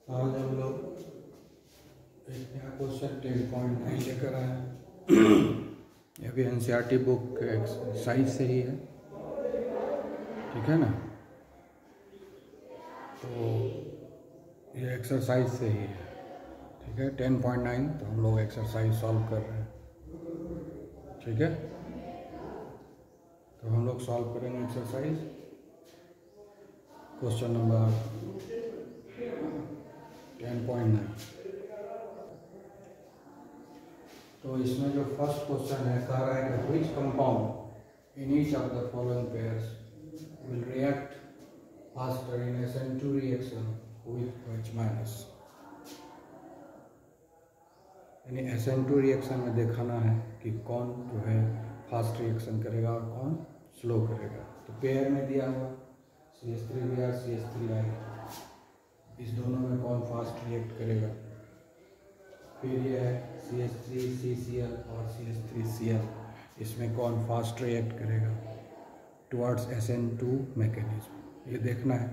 आज हम लोग एक नया क्वेश्चन 10.9 लेकर आए हैं। ये भी एनसीईआरटी बुक के एक्सरसाइज से ही है, ठीक है ना। तो ये एक्सरसाइज से ही है, ठीक है। 10.9 तो हम लोग एक्सरसाइज सॉल्व कर रहे हैं, ठीक है। तो हम लोग सॉल्व करेंगे एक्सरसाइज क्वेश्चन नंबर 10.9। तो इसमें जो फर्स्ट क्वेश्चन है कह रहा है कि which compound in each of the following pairs will react faster in SN2 reaction with OH-। यानी SN2 रिएक्शन में दिखाना है कि कौन जो है फास्ट रिएक्शन करेगा और कौन स्लो करेगा। तो पेयर में दिया हुआ CH3Br CH3I, इस दोनों में कौन फास्ट रिएक्ट करेगा। फिर ये है CH3CCl और CH3Cl, इसमें कौन फास्ट रिएक्ट करेगा टुवर्ड्स SN2 मैकेनिज्म, ये देखना है।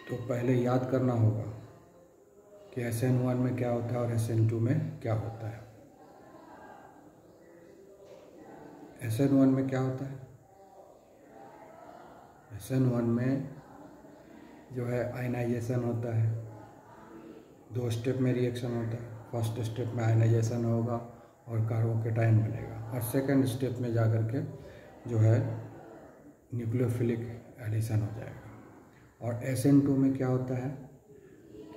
तो पहले याद करना होगा कि SN1 में क्या होता है और SN2 में क्या होता है। SN1 में क्या होता है, SN1 में जो है आयनाइजेशन होता है। दो स्टेप में रिएक्शन होता है। फर्स्ट स्टेप में आयनाइजेशन होगा और कार्बोकेटाइन बनेगा, और सेकंड स्टेप में जाकर के जो है न्यूक्लियोफिलिक एडिशन हो जाएगा। और SN2 में क्या होता है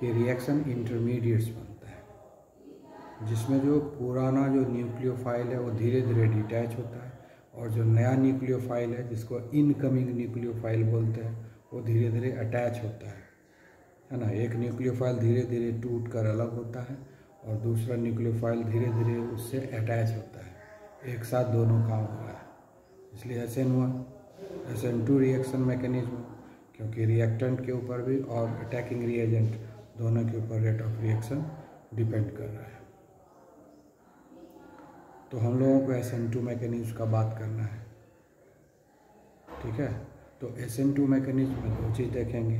कि रिएक्शन इंटरमीडिएट्स बनता है, जिसमें जो पुराना जो न्यूक्लियोफाइल है वो धीरे धीरे डिटैच होता है, और जो नया न्यूक्लियोफाइल है जिसको इनकमिंग न्यूक्लियोफाइल बोलते हैं वो धीरे धीरे अटैच होता है ना। एक न्यूक्लियोफाइल धीरे धीरे टूट कर अलग होता है और दूसरा न्यूक्लियोफाइल धीरे धीरे उससे अटैच होता है। एक साथ दोनों काम हो रहा है, इसलिए SN1 SN2 रिएक्शन मैकेनिज्म, क्योंकि रिएक्टेंट के ऊपर भी और अटैकिंग रिएजेंट दोनों के ऊपर रेट ऑफ रिएक्शन डिपेंड कर रहा है। तो हम लोगों को SN2 मैकेनिज्म का बात करना है, ठीक है। तो SN2 मैकेनिज्म में दो चीज़ देखेंगे,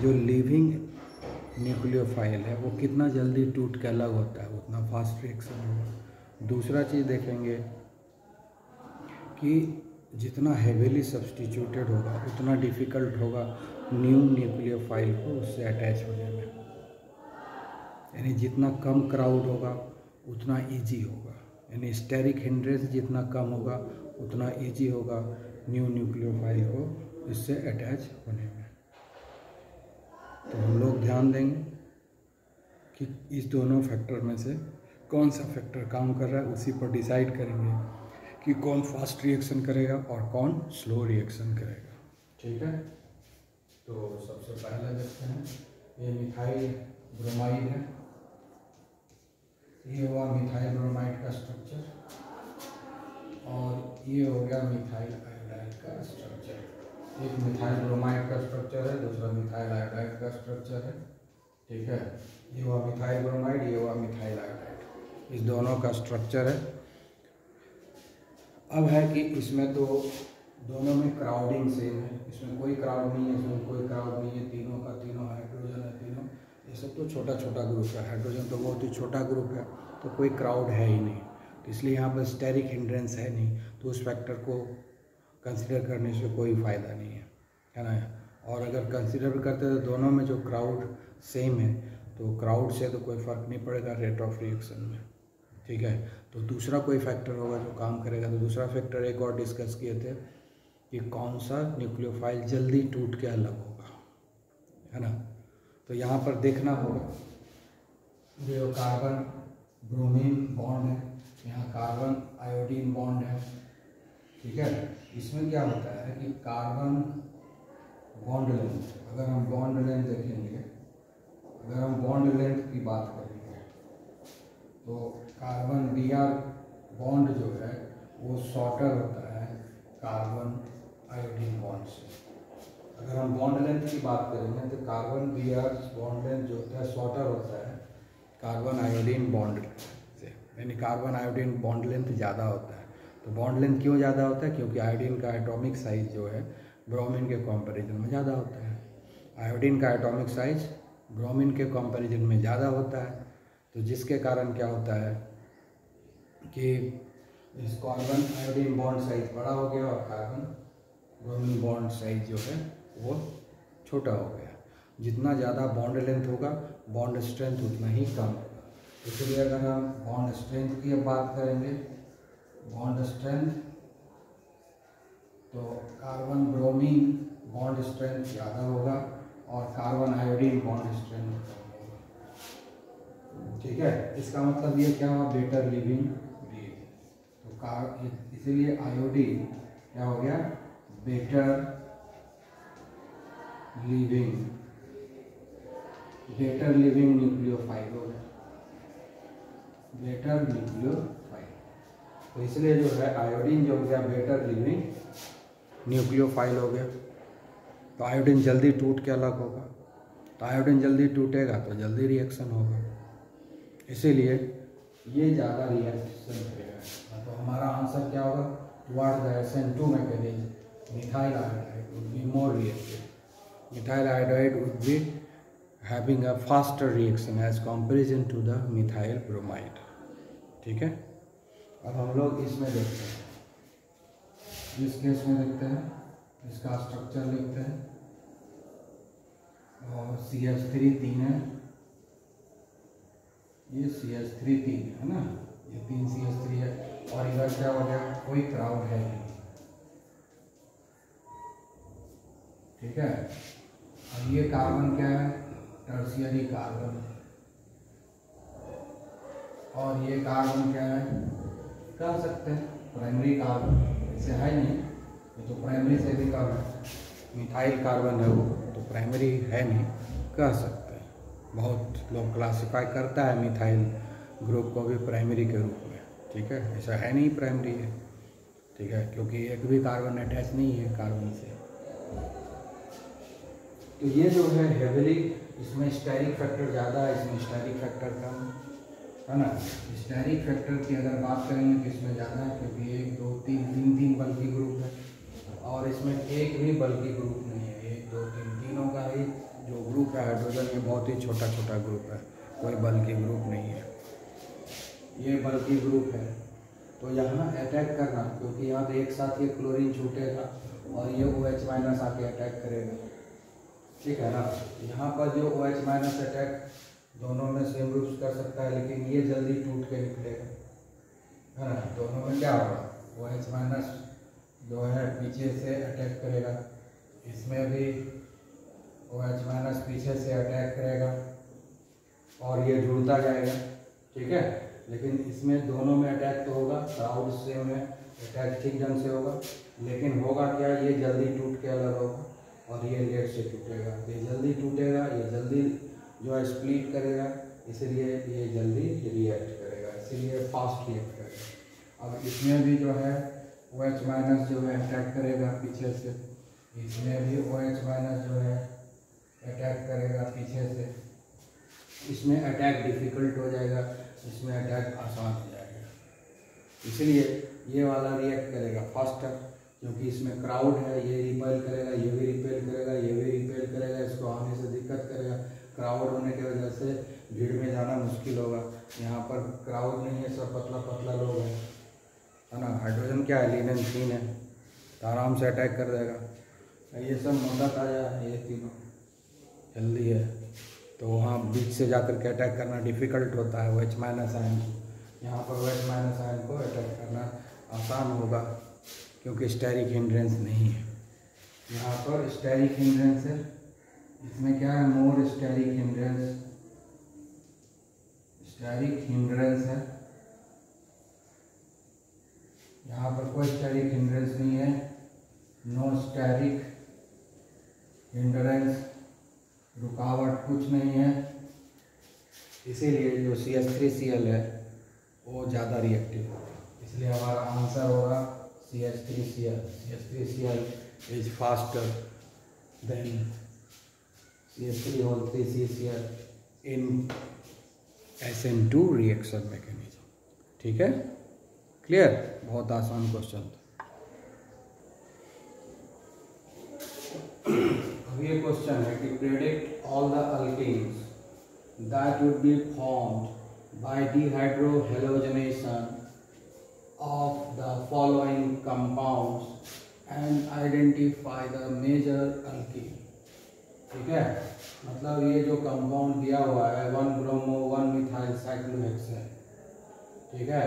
जो लिविंग न्यूक्लियोफाइल है वो कितना जल्दी टूट के अलग होता है उतना फास्ट रिएक्शन होगा। दूसरा चीज़ देखेंगे कि जितना हेवीली सब्सटीट्यूटेड होगा उतना डिफ़िकल्ट होगा न्यू न्यूक्लियोफाइल को उससे अटैच होने में। यानी जितना कम क्राउड होगा उतना इजी होगा, यानी स्टेरिक हिंड्रेंस जितना कम होगा उतना इजी होगा न्यू न्यूक्लियोफाइल को इससे अटैच होने में। तो हम लोग ध्यान देंगे कि इस दोनों फैक्टर में से कौन सा फैक्टर काम कर रहा है, उसी पर डिसाइड करेंगे कि कौन फास्ट रिएक्शन करेगा और कौन स्लो रिएक्शन करेगा, ठीक है। तो सबसे पहले देखते हैं, ये मिथाइल ब्रोमाइड है, ये हुआ मिथाइल ब्रोमाइड का स्ट्रक्चर, और ये हो गया मिथाइल आयोडाइड का स्ट्रक्चर। एक मिथाइल ब्रोमाइड का स्ट्रक्चर है, दूसरा मिथाइल आयोडाइड का स्ट्रक्चर है, ठीक है। ये हुआ मिथाइल ब्रोमाइड, ये हुआ मिथाइल आयोडाइड, इस दोनों का स्ट्रक्चर है। अब है कि इसमें तो दोनों में क्राउडिंग सेम है, इसमें कोई क्राउड नहीं है, इसमें कोई क्राउड नहीं है, तीनों का तीनों हाइड्रोजन है, तीनों ये सब तो छोटा छोटा ग्रुप है। हाइड्रोजन तो बहुत ही छोटा ग्रुप है, तो कोई क्राउड है ही नहीं, तो इसलिए यहाँ पर स्टेरिक हिंड्रेंस है नहीं, तो उस फैक्टर को कंसिडर करने से कोई फ़ायदा नहीं है ना। और अगर कंसिडर भी करते तो दोनों में जो क्राउड सेम है, तो क्राउड से तो कोई फ़र्क नहीं पड़ेगा रेट ऑफ रिएक्शन में, ठीक है। तो दूसरा कोई फैक्टर होगा जो काम करेगा। तो दूसरा फैक्टर एक और डिस्कस किए थे कि कौन सा न्यूक्लियोफाइल जल्दी टूट के अलग होगा, है ना। तो यहाँ पर देखना होगा जो कार्बन ब्रोमीन बॉन्ड है, यहाँ कार्बन आयोडीन बॉन्ड है, ठीक है। इसमें क्या होता है कि कार्बन बॉन्ड लेंथ, अगर हम बॉन्ड लेंथ देखेंगे, अगर हम बॉन्ड लेंथ की बात करेंगे तो कार्बन Br बॉन्ड जो है वो शॉर्टर होता है कार्बन आयोडीन बॉन्ड से। अगर हम बॉन्ड लेंथ की बात करेंगे तो कार्बन Br बॉन्ड लेंथ जो होता है शॉर्टर होता है कार्बन आयोडीन बॉन्ड से, यानी कार्बन आयोडीन बॉन्ड लेंथ ज़्यादा होता है। तो बॉन्ड लेंथ क्यों ज़्यादा होता है, क्योंकि आयोडीन का एटॉमिक साइज जो है ब्रोमीन के कंपैरिजन में ज़्यादा होता है। आयोडीन का एटॉमिक साइज ब्रोमीन के कंपैरिजन में ज़्यादा होता है, तो जिसके कारण क्या होता है कि इस कार्बन आयोडीन बॉन्ड साइज बड़ा हो गया और कार्बन ब्रोमीन बॉन्ड साइज जो है वो छोटा हो गया। जितना ज़्यादा बॉन्ड लेंथ होगा बॉन्ड स्ट्रेंथ उतना ही कम होगा। इसलिए अगर हम बॉन्ड स्ट्रेंथ की अब बात करेंगे, बॉन्ड स्ट्रेंथ, तो कार्बन ब्रोमीन बॉन्ड स्ट्रेंथ ज़्यादा होगा और कार्बन आयोडीन बॉन्ड स्ट्रेंथ कम होगा। ठीक है, इसका मतलब ये क्या हुआ, बेटर लिविंग रेट। तो इसीलिए आयोडीन क्या हो गया, बेटर लिविंग न्यूक्लियोफाइल हो गया, बेटर न्यूक्लियोफाइल। तो इसलिए जो है आयोडीन जो हो गया बेटर लिविंग न्यूक्लियोफाइल हो गया। तो आयोडीन जल्दी टूट के अलग होगा, तो आयोडीन जल्दी टूटेगा तो जल्दी रिएक्शन होगा, इसीलिए ये ज़्यादा रिएक्शन करेगा। तो हमारा आंसर क्या होगा, toward the SN2 mechanism methyl iodide would be more reactive. Methyl iodide would be having a faster reaction as comparison to the methyl bromide. ठीक है, अब हम लोग इसमें देखते हैं, इस केस में देखते हैं, इसका स्ट्रक्चर लिखते हैं। और CH3 3 है, ये CH3 3 है ना, ये 3 CH3 है, और इधर क्या हो गया, कोई क्राउड है नहीं। ठीक है, और ये कार्बन क्या है, टर्शियरी कार्बन, और ये कार्बन क्या है, कह सकते हैं प्राइमरी कार्बन, ऐसे है नहीं, ये तो प्राइमरी से भी कम है, मिथाइल कार्बन है वो, तो प्राइमरी है नहीं, कह सकते हैं। बहुत लोग क्लासिफाई करता है मिथाइल ग्रुप को भी प्राइमरी के रूप में। ठीक है, ऐसा है नहीं, प्राइमरी है। ठीक है, क्योंकि एक भी कार्बन अटैच नहीं है कार्बन से। तो ये जो है हेविली, इसमें स्टेरिक फैक्टर ज़्यादा है, इसमें स्टेरिक फैक्टर कम है ना। स्टेरिक फैक्टर की अगर बात करेंगे तो इसमें ज़्यादा है, क्योंकि 1 2 3 तीन बल्कि ग्रुप है, और इसमें एक भी बल्कि ग्रुप नहीं है। 1 2 3 तीनों का ही जो ग्रुप है हाइड्रोजन, ये बहुत ही छोटा छोटा ग्रुप है, कोई बल्कि ग्रुप नहीं है। ये बल्कि ग्रुप है, तो यहाँ अटैक करना, क्योंकि यहाँ तो एक साथ ये क्लोरीन छूटेगा और ये OH माइनस आके अटैक करेगा। ठीक है ना, यहाँ पर जो OH माइनस अटैक दोनों में सेम रूप से कर सकता है, लेकिन ये जल्दी टूट के निकलेगा, है ना। दोनों में क्या होगा, OH माइनस जो है पीछे से अटैक करेगा, इसमें भी OH माइनस पीछे से अटैक करेगा और ये जुड़ता जाएगा। ठीक है, लेकिन इसमें दोनों में अटैक तो होगा, क्राउड से में अटैक ठीक ढंग से होगा, लेकिन होगा क्या, ये जल्दी टूट के अलग होगा और ये लेट से टूटेगा। ये जल्दी टूटेगा, ये जल्दी जो है स्प्लिट करेगा, इसलिए ये जल्दी रिएक्ट करेगा, इसीलिए फास्ट रिएक्ट करेगा। अब इसमें भी जो है OH माइनस जो है अटैक करेगा पीछे से, इसमें भी OH माइनस जो है अटैक करेगा पीछे से। इसमें अटैक डिफ़िकल्ट हो जाएगा, इसमें अटैक आसान हो जाएगा, इसलिए ये वाला रिएक्ट करेगा फास्टर, क्योंकि इसमें क्राउड है, ये रिपेल करेगा, ये भी रिपेल करेगा, ये भी रिपेल करेगा, इसको आने से दिक्कत करेगा। क्राउड होने की वजह से भीड़ में जाना मुश्किल होगा। यहाँ पर क्राउड नहीं है, सब पतला पतला लोग हैं, है ना। हाइड्रोजन क्या है, लिनन 3 है, तो आराम से अटैक कर देगा। ये सब मोटा ताजा है, ये तीनों हेल्दी है, तो वहाँ बीच से जाकर के अटैक करना डिफ़िकल्ट होता है OH माइनस आयन को। यहाँ पर OH माइनस आयन को अटैक करना आसान होगा, क्योंकि स्टेरिक हिंड्रेंस नहीं है। यहाँ पर स्टेरिक हिंड्रेंस है, इसमें क्या है, मोर स्टेरिक हिंड्रेंस है। यहाँ पर कोई स्टेरिक हिंड्रेंस नहीं है, नो स्टेरिक हिंड्रेंस, रुकावट कुछ नहीं है, इसीलिए जो CH3Cl है वो ज़्यादा रिएक्टिव होगा, इसलिए हमारा आंसर होगा CH3Cl। CH3Cl is faster than CH3CCl in SN2 reaction mechanism. ठीक है, क्लियर, बहुत आसान क्वेश्चन था। अब ये ये क्वेश्चन है कि predict all the alkenes that would be formed by dehydrohalogenation of the following compounds and identify the major alkene. ठीक है, मतलब ये जो कंपाउंड दिया हुआ है 1-ब्रोमो 1-मिथाइल साइक्लोहेक्सेन, ठीक है,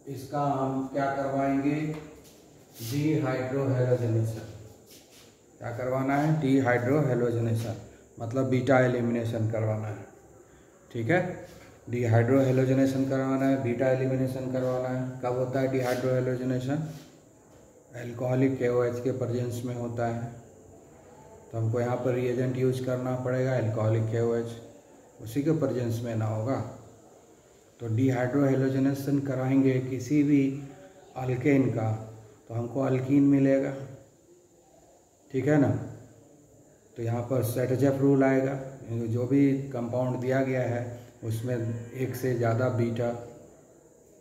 इसका हम क्या करवाएंगे, डिहाइड्रोहेलोजनेशन। क्या करवाना है, डिहाइड्रोहेलोजनेशन, मतलब बीटा एलिमिनेशन करवाना है। ठीक है, डिहाइड्रोहेलोजनेशन करवाना है, बीटा एलिमिनेशन करवाना है। कब होता है डिहाइड्रोहेलोजनेशन, अल्कोहलिक KOH के प्रेजेंस में होता है। तो हमको यहाँ पर रिएजेंट यूज करना पड़ेगा अल्कोहलिक KOH, उसी के प्रेजेंस में ना होगा। तो डिहाइड्रोहेलोजनेशन कराएंगे किसी भी अल्केन का तो हमको अल्कीन मिलेगा। ठीक है ना, तो यहाँ पर सेटजेफ रूल आएगा, जो भी कंपाउंड दिया गया है उसमें एक से ज़्यादा बीटा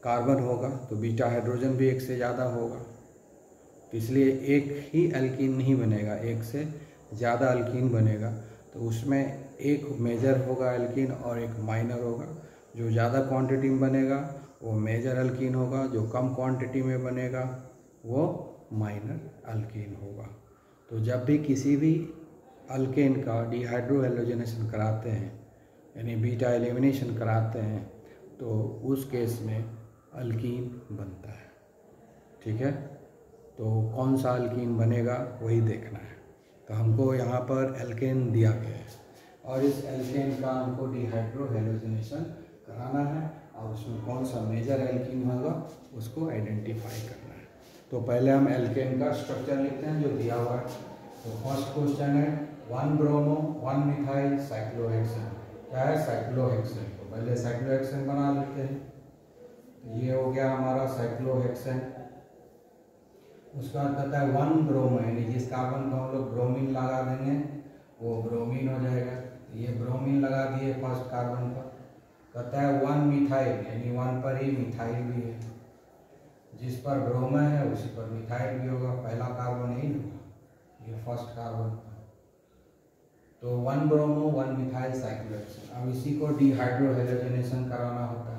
कार्बन होगा तो बीटा हाइड्रोजन भी एक से ज़्यादा होगा, तो इसलिए एक ही अल्कीन नहीं बनेगा, एक से ज़्यादा अल्कीन बनेगा। तो उसमें एक मेजर होगा अल्कीन और एक माइनर होगा। जो ज़्यादा क्वांटिटी में बनेगा वो मेजर अल्कीन होगा, जो कम क्वांटिटी में बनेगा वो माइनर अल्कीन होगा। तो जब भी किसी भी अल्केन का डिहाइड्रोहेलोजनेशन कराते हैं यानी बीटा एलिमिनेशन कराते हैं तो उस केस में अल्कीन बनता है। ठीक है, तो कौन सा अल्कीन बनेगा वही देखना है। तो हमको यहाँ पर एल्केन दिया गया है और इस एल्केन का हमको डिहाइड्रोहेलोजनेशन कराना है और उसमें कौन सा मेजर एल्कीन होगा उसको आइडेंटिफाई करना है। तो पहले हम एल्केन का स्ट्रक्चर लिखते हैं जो दिया हुआ है। तो फर्स्ट क्वेश्चन है 1-ब्रोमो 1-मिथाइल साइक्लोहेक्सेन। क्या है, साइक्लोहेक्सेन। तो पहले साइक्लोहेक्सेन बना लेते हैं। तो ये हो गया हमारा साइक्लोहेक्सेन। उसका बाद कहता है 1-ब्रोमो यानी जिस कार्बन को हम लोग ब्रोमीन लगा देंगे वो ब्रोमीन हो जाएगा। ये ब्रोमीन लगा दिए फर्स्ट कार्बन पर। कहता है 1-मिथाइल यानी 1 पर ही मिथाइल भी है, जिस पर ब्रोमो है उसी पर मिथाइल भी होगा, पहला कार्बन यही होगा, ये फर्स्ट कार्बन। तो 1-ब्रोमो 1-मिथाइल साइक्लोहेक्सेन। अब इसी को डिहाइड्रोहेलोजनेशन कराना होता है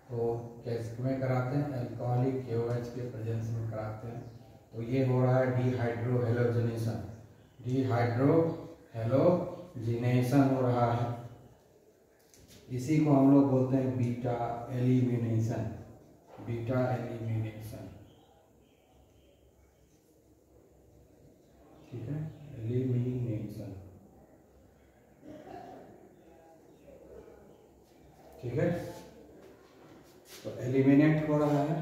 तो कैसे में कराते हैं, अल्कोहलिक KOH के प्रेजेंस में कराते हैं। तो ये हो रहा है डिहाइड्रोहेलोजनेशन, डिहाइड्रोहेलोजिनेशन हो रहा है। इसी को हम लोग बोलते हैं बीटा एलिमिनेशन, बीटा एलिमिनेशन। ठीक है, एलिमिनेशन। ठीक है, तो एलिमिनेट हो रहा है।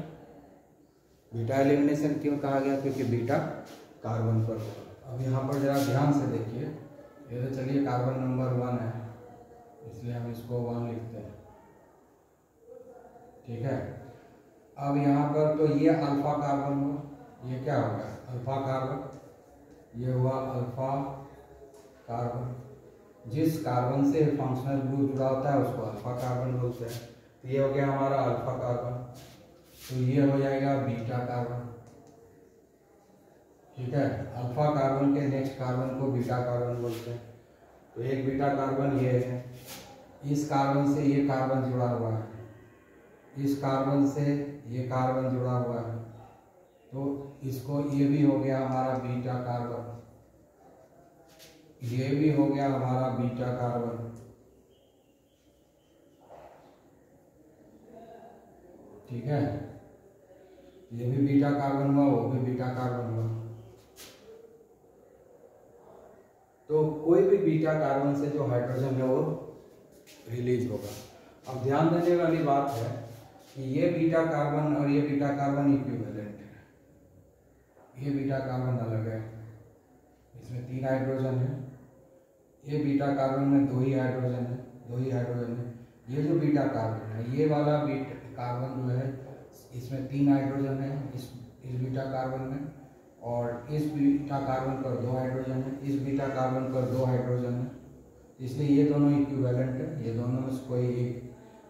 बीटा एलिमिनेशन क्यों कहा गया, क्योंकि बीटा कार्बन पर होगा। अब यहाँ पर जरा ध्यान से देखिए, ये तो चलिए कार्बन नंबर 1 है इसलिए हम इसको 1 लिखते हैं। ठीक है, अब यहाँ पर तो ये अल्फा कार्बन हुआ, ये क्या होगा, अल्फा कार्बन, ये हुआ अल्फा कार्बन। जिस कार्बन से फंक्शनल ग्रुप जुड़ा होता है उसको अल्फा कार्बन बोलते हैं। तो ये हो गया हमारा अल्फा कार्बन। तो ये हो जाएगा बीटा कार्बन। ठीक है, अल्फा कार्बन के नेक्स्ट कार्बन को बीटा कार्बन बोलते हैं। तो एक बीटा कार्बन ये है, इस कार्बन से ये कार्बन जुड़ा हुआ है, इस कार्बन से ये कार्बन जुड़ा हुआ है, तो इसको ये भी हो गया हमारा बीटा कार्बन, ये भी हो गया हमारा बीटा कार्बन। ठीक है, ये भी बीटा कार्बन हुआ, वो भी बीटा कार्बन हुआ। तो कोई भी बीटा कार्बन से जो हाइड्रोजन है वो रिलीज होगा। अब ध्यान देने वाली बात है कि ये बीटा कार्बन और ये बीटा कार्बन इक्विवेलेंट है। ये बीटा कार्बन अलग है, इसमें 3 हाइड्रोजन है। ये बीटा कार्बन में 2 ही हाइड्रोजन है, 2 ही हाइड्रोजन है। ये जो बीटा कार्बन है, ये वाला बीटा कार्बन जो है इसमें 3 हाइड्रोजन है इस बीटा कार्बन में, और इस बीटा कार्बन पर 2 हाइड्रोजन है, इस बीटा कार्बन पर 2 हाइड्रोजन है। इसलिए ये दोनों इक्विवेलेंट है, ये दोनों में से कोई एक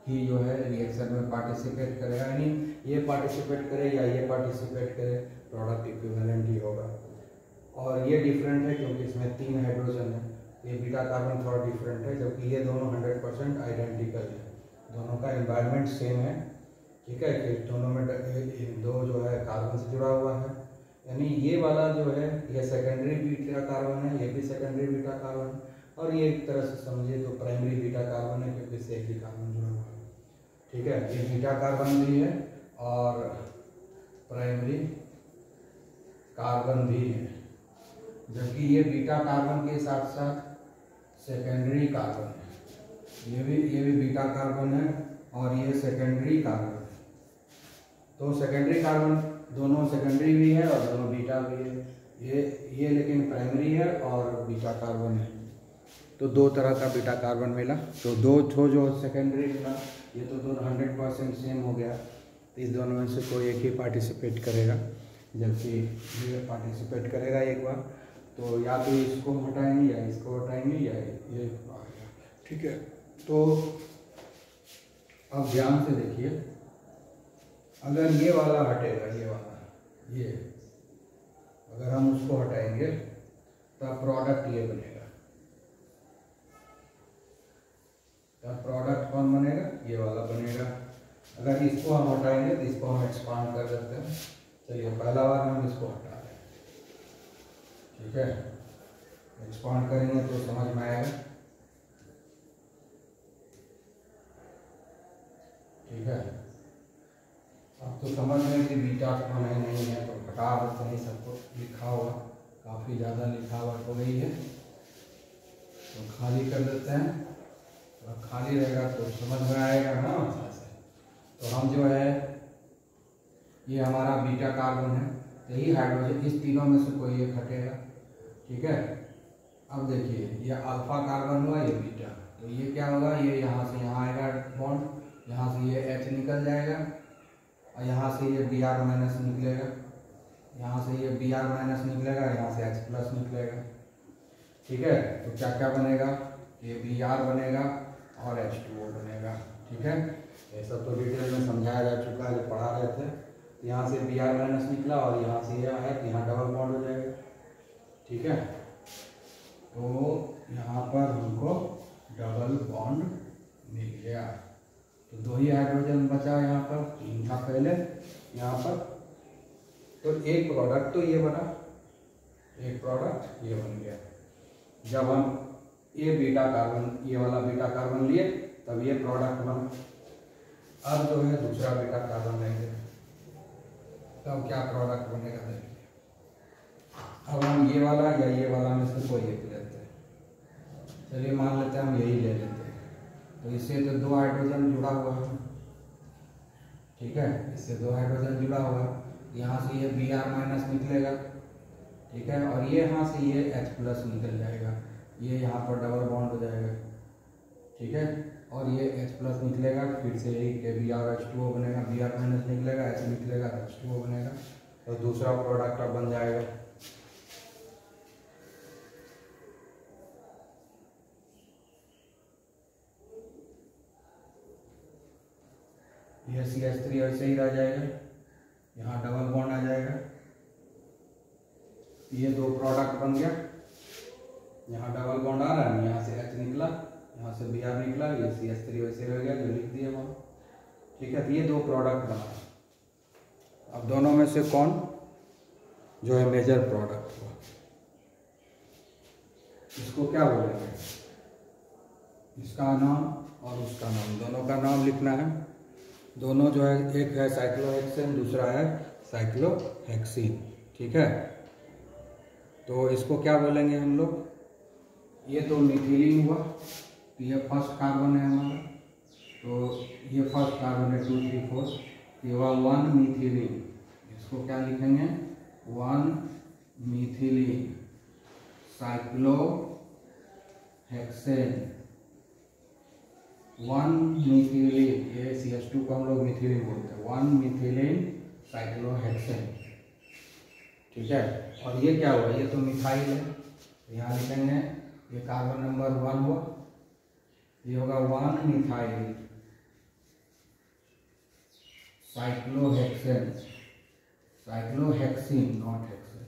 ही जो है रिएक्शन में पार्टिसिपेट करेगा, यानी ये पार्टिसिपेट करे या ये पार्टिसिपेट करे, प्रोडक्ट इक्विवेलेंट ही होगा। और ये डिफरेंट है क्योंकि इसमें 3 हाइड्रोजन है, ये बीटा कार्बन थोड़ा डिफरेंट है, जबकि ये दोनों 100% आइडेंटिकल है, दोनों का एनवायरनमेंट सेम है। ठीक है, कि दोनों में दो जो है कार्बन से जुड़ा हुआ है, यानी ये वाला जो है ये सेकेंडरी बीटा कार्बन है, ये भी सेकेंडरी बीटा कार्बन है, और ये एक तरह से समझिए तो प्राइमरी बीटा कार्बन है, क्योंकि इससे एक ही कार्बन जुड़ा हुआ है। ठीक है, ये बीटा कार्बन भी है और प्राइमरी कार्बन भी है, जबकि ये बीटा कार्बन के साथ साथ सेकेंडरी कार्बन है। ये भी बीटा कार्बन है और ये सेकेंडरी कार्बन है। तो सेकेंडरी कार्बन दोनों सेकेंडरी भी है और दोनों बीटा भी है। ये लेकिन प्राइमरी है और बीटा कार्बन है। तो दो तरह का बीटा कार्बन मिला। तो दो ठो जो सेकेंडरी मिला, ये तो दोनों 100% सेम हो गया। तो इस दोनों में से कोई एक ही पार्टिसिपेट करेगा, जबकि ये पार्टिसिपेट करेगा एक बार। तो या तो इसको हटाएंगे या इसको हटाएंगे या ये आएगा। ठीक है, तो अब ध्यान से देखिए, अगर ये वाला हटेगा, ये वाला, ये अगर हम उसको हटाएंगे तब प्रोडक्ट ये बनेगा। तब प्रोडक्ट कौन बनेगा? ये वाला बनेगा। अगर इसको हम हटाएंगे तो इसको हम एक्सपांड कर देते हैं। चलिए पहला बार हम इसको हटा दें। ठीक है, एक्सपांड करेंगे तो समझ में आएगा। ठीक है, अब तो समझ में कि बीटा कौन है नहीं है, तो हटा देते हैं सबको। लिखा हुआ काफ़ी ज़्यादा लिखा हुआ हो गई है, तो खाली कर देते हैं। तो खाली रहेगा तो समझ में आएगा ना अच्छा से। तो हम जो है, ये हमारा बीटा कार्बन है, यही हाइड्रोजन, इस तीनों में से कोई एक हटेगा। ठीक है, अब देखिए ये अल्फा कार्बन हुआ, ये बीटा, तो ये क्या होगा, ये यहाँ से यहाँ आएगा बॉन्ड, यहाँ से ये H निकल जाएगा और यहाँ से ये Br माइनस निकलेगा, यहाँ से ये Br माइनस निकलेगा, यहाँ से H प्लस निकलेगा। ठीक है, तो क्या क्या बनेगा, ये Br बनेगा और H2O बनेगा। ठीक है, ये सब तो डिटेल में समझाया जा चुका है, जो पढ़ा रहे थे। यहाँ से Br माइनस निकला और यहाँ से ये आया, तो यहाँ डबल बॉन्ड हो जाएगा। ठीक है, तो यहाँ पर हमको डबल बॉन्ड मिल गया। तो दो ही हाइड्रोजन बचा यहाँ पर, तीन था पहले यहाँ पर। तो एक प्रोडक्ट तो ये बना, एक प्रोडक्ट ये बन गया। जब हम ये बीटा कार्बन, ये वाला बीटा कार्बन लिए तब ये प्रोडक्ट बना। अब जो है दूसरा बीटा कार्बन लेंगे, तब क्या प्रोडक्ट बनेगा देखिए। अब हम ये वाला या ये वाला में से कोई एक लेते हैं। चलिए मान लेते हैं हम यही ले लेते हैं। तो इससे तो दो हाइड्रोजन जुड़ा हुआ है। ठीक है, इससे दो हाइड्रोजन जुड़ा हुआ है। यहाँ से ये Br माइनस निकलेगा। ठीक है, और ये यहाँ से ये H प्लस निकल जाएगा, ये यहाँ पर डबल बॉन्ड हो जाएगा। ठीक है, और ये H प्लस निकलेगा, फिर से यही के Br H2O बनेगा, Br माइनस निकलेगा, H निकलेगा, H2O बनेगा। तो दूसरा प्रोडक्ट अब बन जाएगा। ये CH3 ऐसे ही रह जाएगा, यहाँ डबल बॉन्ड आ जाएगा। ये दो प्रोडक्ट बन गया, यहाँ डबल बॉन्ड आ रहा है, यहाँ से H निकला, यहाँ से Br निकला, ये CH3 वैसे रह गया, जो लिख दिया वहाँ। ठीक है, तो ये दो प्रोडक्ट बना। अब दोनों में से कौन जो है मेजर प्रोडक्ट हुआ, इसको क्या बोलेंगे? इसका नाम और उसका नाम, दोनों का नाम लिखना है। दोनों जो है, एक है साइक्लोहेक्सेन, दूसरा है साइक्लोहेक्सीन। ठीक है, तो इसको क्या बोलेंगे हम लोग? ये तो मिथिलीन हुआ, तो ये फर्स्ट कार्बन है हमारा, तो ये फर्स्ट कार्बन है 2 3 4, ये हुआ 1 मिथिलीन। इसको क्या लिखेंगे? 1 मिथिलीन साइक्लोहेक्सेन, 1 मिथिलीन, ये CH2 को हम लोग मिथिलीन बोलते हैं, 1 मिथिलीन साइक्लोहेक्सेन। ठीक है, और ये क्या हुआ? ये तो मिथाइल है, यहाँ लिखेंगे, ये कार्बन नंबर 1 हुआ, ये होगा 1 methyl cyclohexane, cyclohexene not hexane,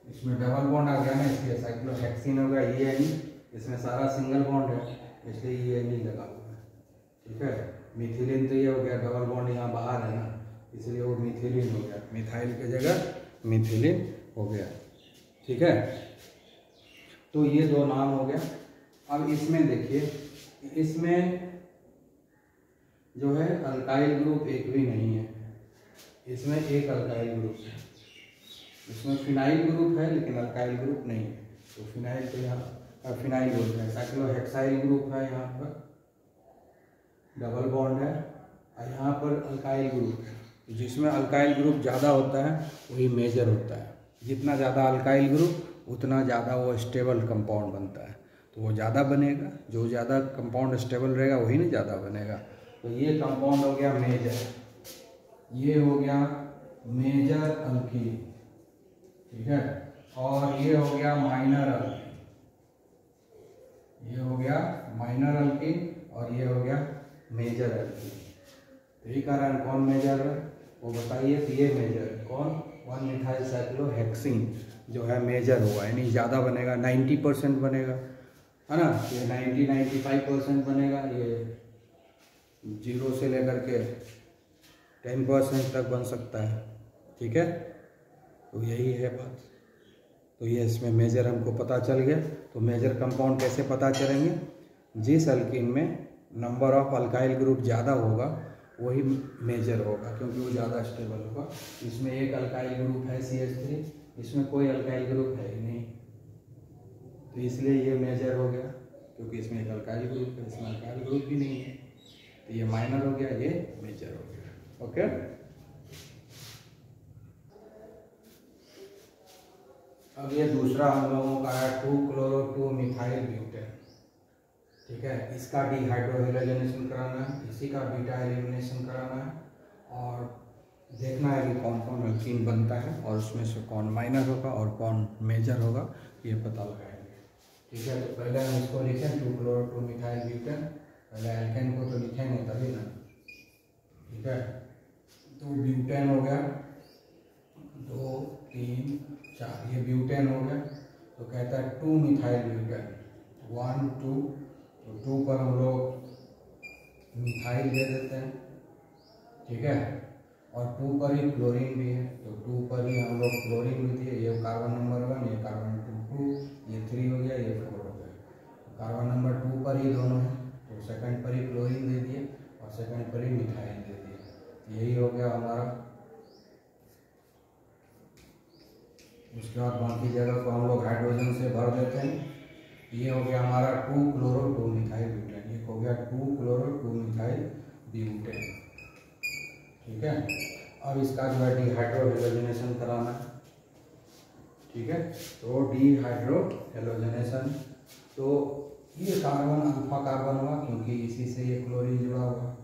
इसमें डबल बॉन्ड आ गया ना, इसलिए साइक्लोहेक्सीन हो गया ENE। इसमें सारा सिंगल बॉन्ड है इसलिए ENE लगा हुआ है, ठीक है। मिथिलीन तो ये हो गया, डबल बॉन्ड यहाँ बाहर है ना, इसलिए वो मिथिलीन हो गया, मिथाइल की जगह मिथिलीन हो गया, ठीक है। तो ये दो नाम हो गया। अब इसमें देखिए, इसमें जो है अल्काइल ग्रुप एक भी नहीं है, इसमें एक अल्काइल ग्रुप है। इसमें फिनाइल ग्रुप है लेकिन अल्काइल ग्रुप नहीं है। तो फिनाइल तो यहाँ फिनाइल ग्रुप है, साइक्लोहेक्साइल ग्रुप है, यहाँ पर डबल बॉन्ड है, और यहाँ पर अल्काइल ग्रुप है। जिसमें अल्काइल ग्रुप ज़्यादा होता है वही मेजर होता है। जितना ज़्यादा अल्काइल ग्रुप उतना ज़्यादा वो स्टेबल कंपाउंड बनता है, तो वो ज़्यादा बनेगा। जो ज़्यादा कंपाउंड स्टेबल रहेगा वही ना ज़्यादा बनेगा। तो ये कंपाउंड हो गया मेजर, ये हो गया मेजर अल्कीन, ठीक है। और ये हो गया माइनर अल्कीन, ये हो गया माइनर अल्कीन, और ये हो गया मेजर अल्कीन। तो ये कारण कौन मेजर है वो बताइए। तो ये मेजर कौन, 1-मिथाइल साइक्लोहेक्सीन जो है मेजर होगा, यानी ज़्यादा बनेगा, 90% बनेगा, है ना। ये 90-95% बनेगा, ये 0 से लेकर के 10% तक बन सकता है, ठीक है। तो यही है बात। तो ये इसमें मेजर हमको पता चल गया। तो मेजर कंपाउंड कैसे पता चलेंगे, जिस अल्कीन में नंबर ऑफ अल्काइल ग्रुप ज़्यादा होगा वही मेजर होगा, क्योंकि वो ज़्यादा स्टेबल होगा। इसमें एक अल्काइल ग्रुप है CH3, इसमें कोई अल्काइल ग्रुप है ही नहीं, तो इसलिए ये मेजर हो गया, क्योंकि इसमें एक अल्काइल ग्रुप है, इसमें अल्काइल ग्रुप भी नहीं है। तो ये माइनर हो गया, ये मेजर हो गया, ओके। अब ये दूसरा हम लोगों का है 2-chloro-2-मिथाइल ब्यूटेन, ठीक है। इसका डिहाइड्रोहेलोजनेशन कराना है, इसी का बीटा एलिमिनेशन कराना है, और देखना है कि कौन कौन अल्कीन बनता है और उसमें से कौन माइनर होगा और कौन मेजर होगा, ये पता लगाएंगे, ठीक है। तो पहले हम इसको लिखें 2-chloro-2-मिथाइल ब्यूटेन। पहले एल्केन को तो लिखेंगे तभी ना, ठीक है। तो ब्यूटेन हो गया, 2, 3, 4, ये ब्यूटेन हो गया। तो कहता है 2-मिथाइल ब्यूटेन, 1, 2, तो 2 पर हम लोग मिथाइल दे देते हैं, ठीक है। और 2 पर ही क्लोरीन भी है, तो 2 पर ही हम लोग क्लोरीन भी दिए। ये कार्बन नंबर 1, ये कार्बन 2, ये 3 हो गया, ये 4 हो गया। तो कार्बन नंबर 2 पर ही दोनों हैं, तो सेकंड पर ही क्लोरीन दे दिए और सेकंड पर ही मिथाइल दे दिए। यही हो गया हमारा। उसके बाद बाकी जगह को हम लोग हाइड्रोजन से भर देते हैं। ये हो गया हमारा 2-chloro-2-मिथाइल ब्यूटेन, ये हो गया 2-chloro-2-मिथाइल ब्यूटेन, ठीक है। अब इसका जो है डिहाइड्रोहेलोजनेशन कराना है, ठीक है। तो डिहाइड्रोहेलोजनेशन, तो ये कार्बन अल्फा कार्बन हुआ, क्योंकि इसी से ये क्लोरीन जुड़ा हुआ।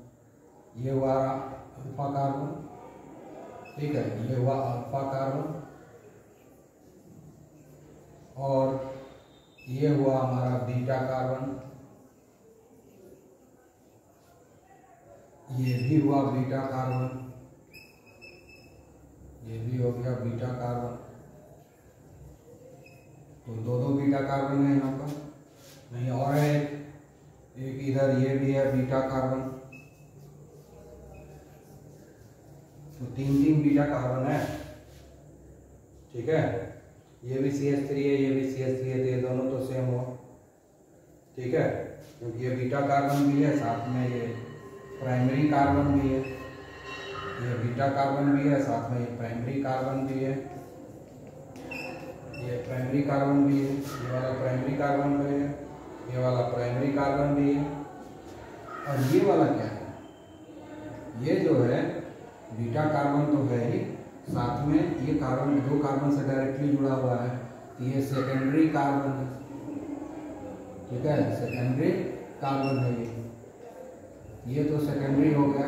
ये हुआ अल्फा कार्बन, ठीक है। ये हुआ अल्फा कार्बन, और ये हुआ हमारा बीटा कार्बन, ये भी हुआ बीटा कार्बन, ये भी हो गया बीटा कार्बन। तो 2 बीटा कार्बन है यहाँ पर, नहीं और है एक इधर, ये भी है बीटा कार्बन। तो 3 बीटा कार्बन है, ठीक है। ये भी CH3 है, ये भी CH3 है, तो ये दोनों तो सेम हुआ, ठीक है। क्योंकि ये बीटा कार्बन भी है, साथ में ये प्राइमरी कार्बन भी है। ये बीटा कार्बन भी है, साथ में ये प्राइमरी कार्बन भी है, ये प्राइमरी कार्बन भी है, ये वाला प्राइमरी कार्बन भी है, ये वाला प्राइमरी कार्बन भी है। और ये वाला क्या है, ये जो है बीटा कार्बन तो है ही, साथ में ये कार्बन 2 कार्बन से डायरेक्टली जुड़ा हुआ है, तो ये सेकेंडरी कार्बन है, ठीक है। सेकेंडरी कार्बन है ये तो सेकेंडरी हो गया।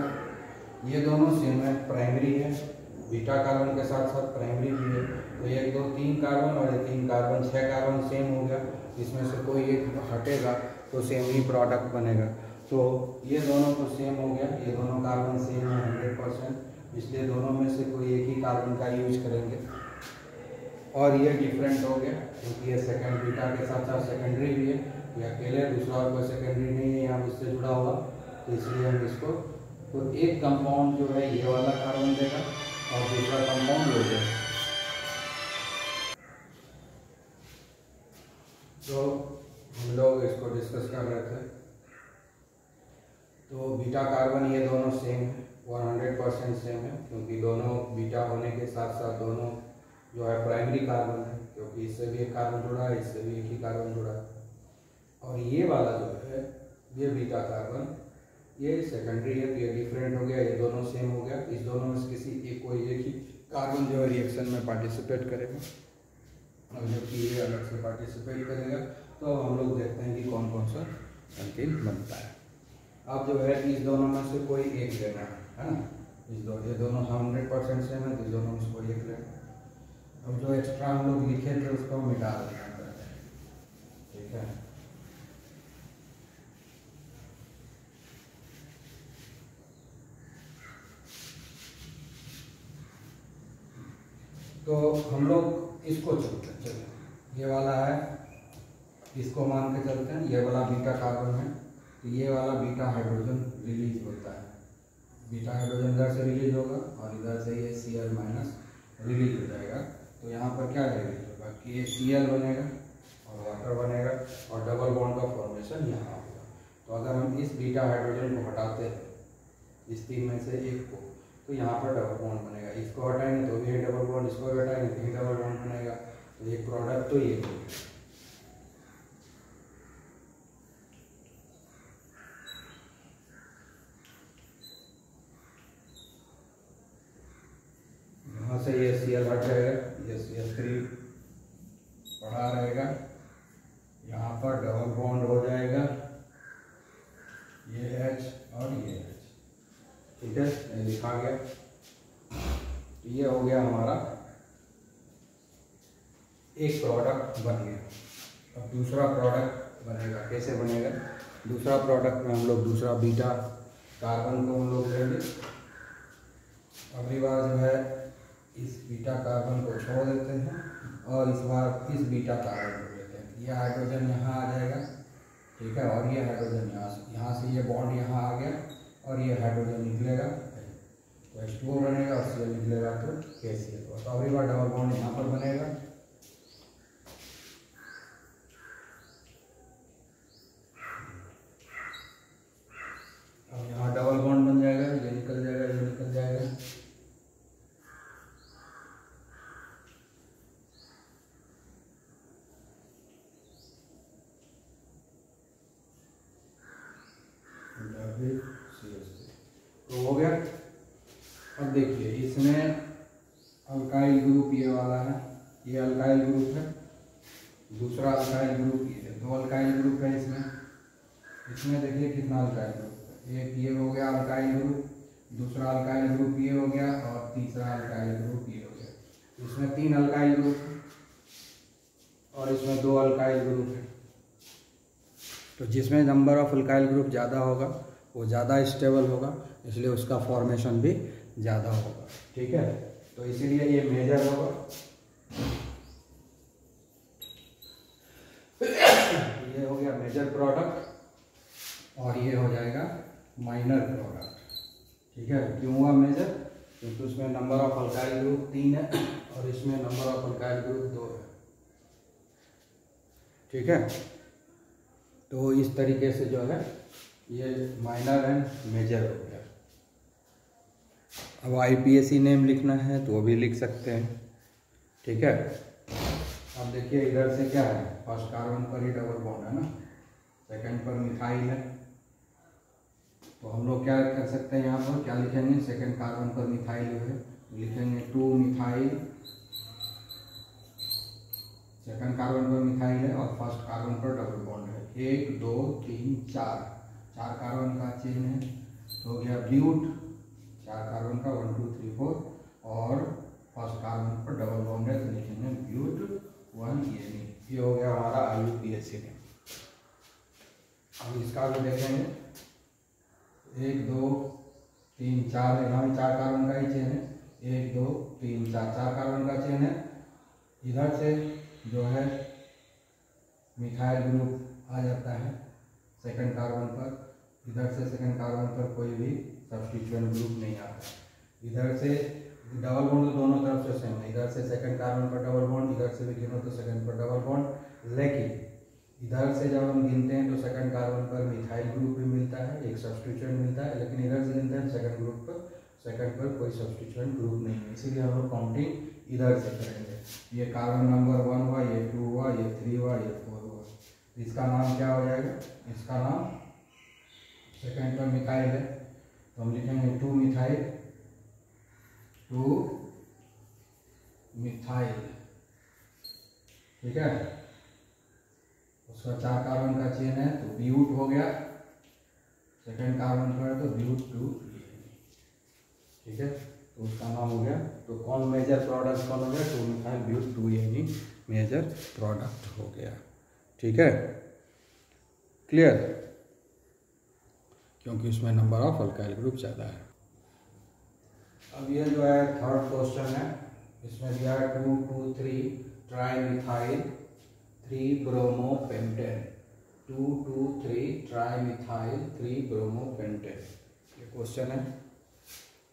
ये दोनों सेम है, प्राइमरी है, बीटा कार्बन के साथ साथ प्राइमरी भी है। तो 1, 2, 3 कार्बन और ये 3 कार्बन, 6 कार्बन सेम हो गया। इसमें से कोई एक हटेगा तो सेम ही प्रोडक्ट बनेगा। तो ये दोनों तो सेम हो गया, ये दोनों कार्बन सेम है 100%, इसलिए दोनों में से कोई एक ही कार्बन का यूज करेंगे। और ये डिफरेंट हो गया क्योंकि ये सेकेंड बीटा के साथ साथ सेकेंडरी भी है, ये अकेले, दूसरा और कोई सेकेंडरी नहीं है यहाँ इससे जुड़ा हुआ, तो इसलिए हम इसको, तो एक कंपाउंड जो है ये वाला कार्बन देगा और दूसरा कंपाउंड वो देगा। तो हम लोग इसको डिस्कस कर रहे थे, तो बीटा कार्बन ये दोनों सेम है, 100% सेम है, क्योंकि दोनों बीटा होने के साथ साथ दोनों जो है प्राइमरी कार्बन है, क्योंकि इससे भी एक कार्बन जुड़ा है, इससे भी एक ही कार्बन जुड़ा है। और ये वाला जो है ये बीटा कार्बन ये सेकेंडरी है, तो ये डिफरेंट हो गया, ये दोनों सेम हो गया। इस दोनों में किसी एक कोई एक ही कार्बन जो है रिएक्शन में पार्टिसिपेट करेगा और जबकि ये अलग से पार्टिसिपेट करेगा। तो हम लोग देखते हैं कि कौन कौन सा एल्केन बनता है। अब जो है इस दोनों में से कोई एक लेना है ना, ये दोनों 100% सेम है, तो इस दोनों में से कोई एक लेना। अब जो एक्स्ट्रा हम लोग लिखे थे उसको मिटा देना, ठीक है। तो हम लोग इसको चलते हैं, चलिए ये वाला है, इसको मान के चलते हैं, ये वाला बीटा कार्बन है, तो ये वाला बीटा हाइड्रोजन रिलीज होता है, बीटा हाइड्रोजन इधर से रिलीज होगा और इधर से ये Cl- रिलीज हो जाएगा। तो यहाँ पर क्या रिलीज होगा कि ये Cl बनेगा और वाटर बनेगा और डबल बॉन्ड का फॉर्मेशन यहाँ होगा। तो अगर हम इस बीटा हाइड्रोजन को हटाते हैं इस तीन में से एक को, तो यहाँ पर डबल बॉन्ड बनेगा, इसको हटाएंगे तो भी डबल बॉन्ड, इसको भी हटाएंगे तो भी डबल बॉन्ड बनेगा। तो एक प्रोडक्ट तो ये हो गया। यहाँ से ये Cl हट जाएगा, ये CH3 पड़ा रहेगा, यहाँ पर डबल बॉन्ड हो जाएगा, ये H और ये H, ठीक है, ये लिखा गया। ये हो गया हमारा एक प्रोडक्ट बन गया। अब दूसरा प्रोडक्ट बनेगा, कैसे बनेगा? दूसरा प्रोडक्ट में हम लोग दूसरा बीटा कार्बन को हम लोग लेंगे। अगली बार जो है इस बीटा कार्बन को छोड़ देते हैं और इस बार इस बीटा कार्बन को लेते हैं। ये हाइड्रोजन यहाँ आ जाएगा, ठीक है, और ये हाइड्रोजन यहाँ से ये बॉन्ड यहाँ आ गया और ये हाइड्रोजन निकलेगा तो H2O बनेगा और Cl निकलेगा तो KCl। तो अगली बार डबल बॉन्ड यहाँ पर बनेगा, अब यहाँ डबल बॉन्ड बन जाएगा, ये निकल जाएगा, ये निकल जाएगा, तो हो गया। अब देखिए इसमें अल्काइल ग्रुप ये वाला है, ये अल्काइल ग्रुप है, दूसरा अल्काइल ग्रुप ये है, दो अल्काइल ग्रुप है इसमें। इसमें देखिए कितना अल्काइल ग्रुप है, एक ये हो गया अल्काइल ग्रुप, दूसरा अल्काइल ग्रुप ये हो गया और तीसरा अल्काइल ग्रुप ये हो गया। इसमें 3 अल्काइल ग्रुप है और इसमें 2 अल्काइल ग्रुप है। तो जिसमें नंबर ऑफ अल्काइल ग्रुप ज़्यादा होगा वो ज़्यादा स्टेबल होगा, इसलिए उसका फॉर्मेशन भी ज़्यादा होगा, ठीक है। तो इसीलिए ये मेजर होगा, ये हो गया मेजर प्रोडक्ट और ये हो जाएगा माइनर प्रोडक्ट, ठीक है। क्यों हुआ मेजर? क्योंकि उसमें नंबर ऑफ अल्काइल ग्रुप 3 है और इसमें नंबर ऑफ अल्काइल ग्रुप 2 है, ठीक है। तो इस तरीके से जो है ये माइनर एंड मेजर हो गया। अब IPAC नेम लिखना है तो वो भी लिख सकते हैं, ठीक है। अब देखिए इधर से क्या है, फर्स्ट कार्बन पर ही डबल बॉन्ड है ना, सेकंड पर मिथाइल है, तो हम लोग क्या कर सकते हैं, यहाँ पर क्या लिखेंगे, सेकंड कार्बन पर मिथाइल है, लिखेंगे 2 मिथाइल, सेकंड कार्बन पर मिथाइल है और फर्स्ट कार्बन पर डबल बॉन्ड है, 1 2 3 4 कार्बन का चेन है, तो हो गया ब्यूट, 4 कार्बन का 1 2 3 4 और फर्स्ट कार्बन पर डबल बॉन्ड है तो लिखेंगे ब्यूट 1 ये हो गया हमारा IUPAC ने। अब इसका भी देखेंगे, 1 2 3 4 यहाँ भी 4 कार्बन का ही चेन है, 1 2 3 4 कार्बन का चेन है, इधर से जो है मिथाइल ग्रुप आ जाता है सेकंड कार्बन पर, इधर से सेकंड कार्बन पर कोई भी सब्स्टिट्यूएंट ग्रुप नहीं आता। इधर से डबल बॉन्ड तो दोनों तरफ से सेम है, इधर से सेकंड कार्बन पर डबल बॉन्ड, इधर से भी गिनो तो सेकंड पर डबल बॉन्ड, लेकिन इधर से जब हम गिनते हैं तो सेकंड कार्बन पर मिथाइल ग्रुप भी मिलता है, एक सब्स्टिट्यूएंट मिलता है, लेकिन इधर से गिनते हैं सेकंड ग्रुप पर, सेकंड पर कोई सब्स्टिट्यूएंट ग्रुप नहीं है, इसीलिए हम लोग काउंटिंग इधर से करेंगे। ये कार्बन नंबर 1 हुआ, ये 2 हुआ, ये 3 हुआ, ये 4 हुआ, इसका नाम क्या हो जाएगा, इसका नाम सेकंड पर मिथाइल है तो हम लिखेंगे 2 मिथाइल, 2 मिथाइल, ठीक है। उसका 4 कार्बन का चेन है तो ब्यूट हो गया, सेकंड कार्बन पर है तो ब्यूट 2, ठीक है, तो उसका नाम हो गया। तो कौन मेजर प्रोडक्ट कौन हो गया, 2 मिथाइल ब्यूट 2 यानी मेजर प्रोडक्ट हो गया, ठीक है, क्लियर, क्योंकि उसमें नंबर ऑफ अल्काइल ग्रुप ज़्यादा है। अब ये जो है थर्ड क्वेश्चन है, इसमें दिया है 2, 2, 3 tri methyl 3 bromopentane, 2, 2, 3 tri methyl 3 bromopentane, ये क्वेश्चन है,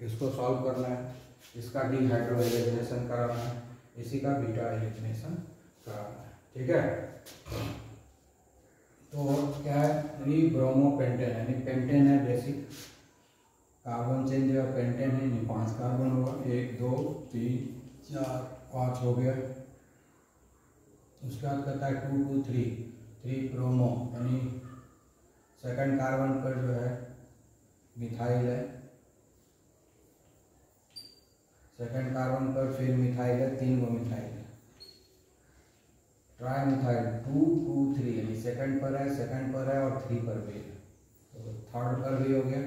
इसको सॉल्व करना है, इसका डिहाइड्रोजनेशन कराना है, इसी का बीटा एलिमिनेशन कराना है, ठीक है। तो क्या है, 3 ब्रोमोपेंटेन यानी पेंटेन है बेसिक, कार्बन चेन जो है पेंटेन है, यानी 5 कार्बन होगा, 1, 2, 3, 4, 5 हो गया। उसके बाद कहता है 2, 2, 3 ब्रोमो यानी सेकंड कार्बन पर जो है मिथाइल है, सेकंड कार्बन पर फिर मिथाइल है, 3 गो मिथाइल है, ट्राई मिथाइल 2, 2, 3 यानी सेकंड पर है और 3 पर भी है, तो थर्ड पर भी हो गया,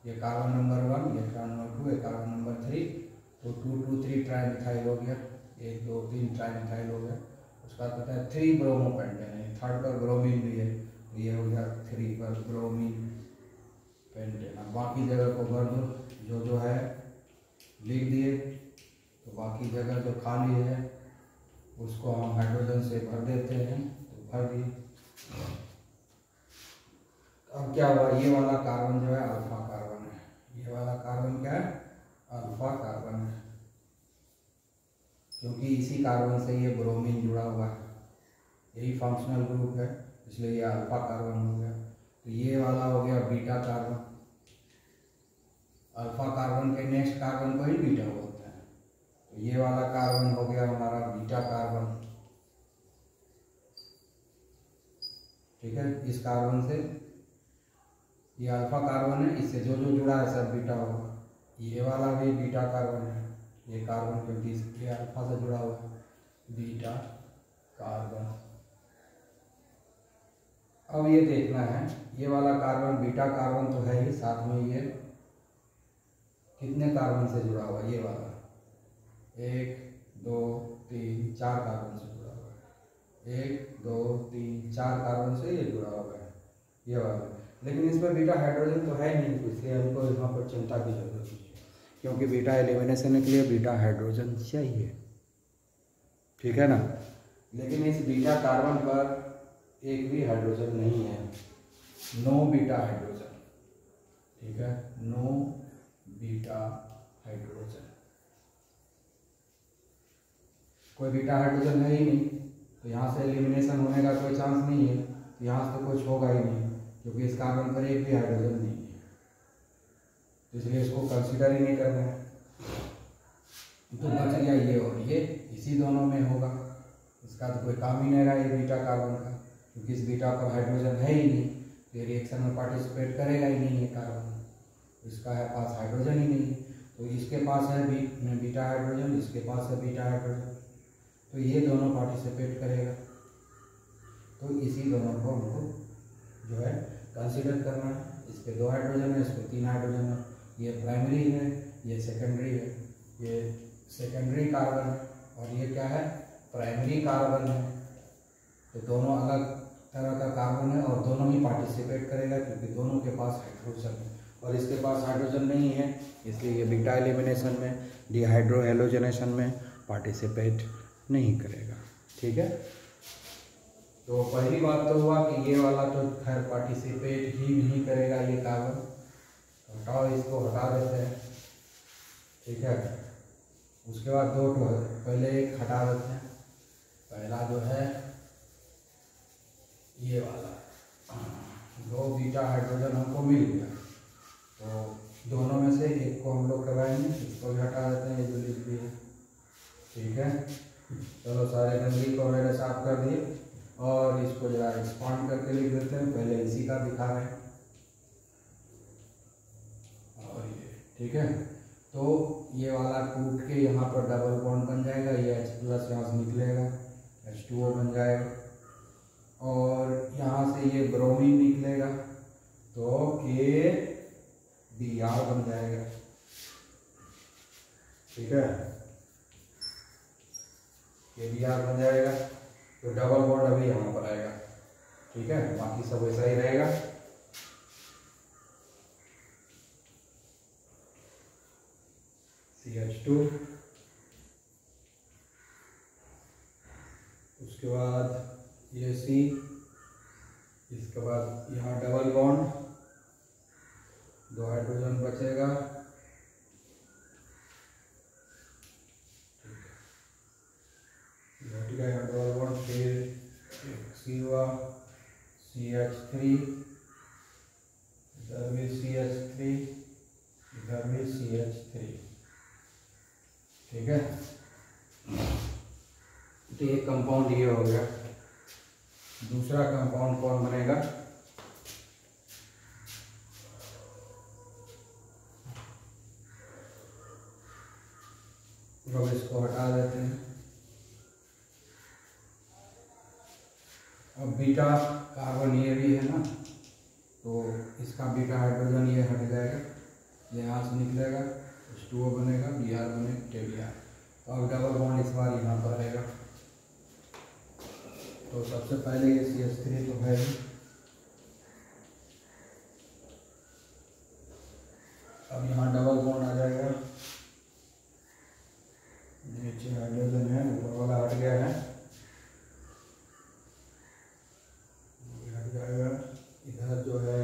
ये कार्बन नंबर 1, ये कार्बन नंबर 2, ये कार्बन नंबर 3, तो 2, 2, 3 ट्राई मिथाइल हो गया, 1, 2, 3 ट्राई मिथाइल हो गया। उसका पता है 3 ब्रोमोपेंटेन है, थर्ड पर ब्रोमीन भी है, ये हो गया 3 पर ब्रोमीन पेंटेन। अब बाकी जगह को भर दो, जो है लिख दिए, तो बाकी जगह जो खाली है उसको हम हाइड्रोजन से भर देते हैं, तो भर दिए। अब क्या हुआ, ये वाला कार्बन जो है अल्फा कार्बन है, ये वाला कार्बन क्या है, अल्फा कार्बन है, क्योंकि इसी कार्बन से ये ब्रोमीन जुड़ा हुआ है, यही फंक्शनल ग्रुप है, इसलिए ये अल्फा कार्बन हो गया। तो ये वाला हो गया बीटा कार्बन, अल्फा कार्बन के नेक्स्ट कार्बन को ही बीटा बोलते हैं, तो ये वाला कार्बन हो गया हमारा बीटा कार्बन, ठीक है। इस कार्बन से ये अल्फा कार्बन है, इससे जो जो जुड़ा है सब बीटा होगा, ये वाला भी बीटा कार्बन है, ये कार्बन क्योंकि ये अल्फा से जुड़ा हुआ है, बीटा कार्बन। अब ये देखना है, ये वाला कार्बन बीटा कार्बन तो है ही, साथ में ये कितने कार्बन से जुड़ा हुआ है, ये वाला 1, 2, 3, 4 कार्बन से जुड़ा हुआ है, 1, 2, 3, 4 कार्बन से ये जुड़ा हुआ है, ये वाला। लेकिन इस पर बीटा हाइड्रोजन तो है नहीं, इसलिए हमको यहाँ पर चिंता की जरूरत नहीं है, क्योंकि बीटा एलिमिनेशन के लिए बीटा हाइड्रोजन चाहिए, ठीक है ना। लेकिन इस बीटा कार्बन पर एक भी हाइड्रोजन नहीं है, नो बीटा हाइड्रोजन, ठीक है, नो बीटा हाइड्रोजन, कोई बीटा हाइड्रोजन है ही नहीं, तो यहाँ से एलिमिनेशन होने का कोई चांस नहीं है, तो यहाँ से तो कुछ होगा ही नहीं, क्योंकि इस कार्बन पर एक भी हाइड्रोजन नहीं है, तो इसलिए इसको कंसीडर ही नहीं करना है। तो बच गया ये और ये, इसी दोनों में होगा, इसका तो कोई काम ही नहीं रहा ये बीटा कार्बन का, क्योंकि इस बीटा पर हाइड्रोजन है ही नहीं, तो रिएक्शन में पार्टिसिपेट करेगा ही नहीं ये कार्बन, इसका है पास हाइड्रोजन ही नहीं, तो इसके पास है बीटा हाइड्रोजन, इसके पास है बीटा हाइड्रोजन, तो ये दोनों पार्टिसिपेट करेगा, तो इसी दोनों को हमको जो है कंसीडर करना है। इस पे 2 हाइड्रोजन है, इस पे 3 हाइड्रोजन है, ये प्राइमरी है, ये सेकेंडरी है, ये सेकेंडरी कार्बन है और ये क्या है, प्राइमरी कार्बन है, तो दोनों अलग तरह का कार्बन है और दोनों ही पार्टिसिपेट करेगा, क्योंकि दोनों के पास हाइड्रोजन है और इसके पास हाइड्रोजन नहीं है, इसलिए ये बीटा एलिमिनेशन में, डिहाइड्रो हेलोजनेशन में पार्टिसिपेट नहीं करेगा। ठीक है। तो पहली बात तो हुआ कि ये वाला तो खैर पार्टिसिपेट ही नहीं करेगा ये कार्बन, हटाओ, इसको हटा देते हैं, ठीक है। उसके बाद दो तो पहले एक हटा देते हैं, पहला जो है ये वाला, दो बीटा हाइड्रोजन हमको मिल गया, तो दोनों में से एक को हम लोग करवाएंगे, इसको भी हटा देते हैं, ये जो लिख दिए, ठीक है। चलो सारे गंदगी को मैंने साफ कर दिए और इसको जरा एक्सपांड करके लिख देते हैं, पहले इसी का दिखा रहे हैं और ये, ठीक है। तो ये वाला टूट के यहाँ पर डबल बॉन्ड बन जाएगा, ये H+ यहाँ से निकलेगा, H2O बन जाएगा और यहाँ से ये ब्रोमीन निकलेगा तो KBr बन जाएगा, ठीक है। KBr बन जाएगा तो डबल बॉन्ड अभी यहाँ पर आएगा, ठीक है, बाकी सब वैसा ही रहेगा। CH2, उसके बाद ये C, इसके बाद यहाँ डबल बॉन्ड, दो हाइड्रोजन बचेगा, घट गया यहाँ डबल बॉन्ड, फिर एक C हुआ, CH3, इधर भी CH3, इधर भी CH3, ठीक है। तो एक कंपाउंड ये हो गया। दूसरा कंपाउंड कौन बनेगा? अब इसको हटा देते हैं। अब बीटा कार्बन ये भी है ना, तो इसका बीटा हाइड्रोजन ये हट जाएगा, ये यहाँ से निकलेगा, H2O बनेगा, Br बनेगा, KBr। तो अब डबल बॉन्ड इस बार यहाँ पर रहेगा। तो सबसे पहले ये CH3 तो है ही, अब यहाँ डबल बॉन्ड आ जाएगा, नीचे हाइड्रोजन है, ऊपर वाला हट गया है, हट जाएगा। इधर जो है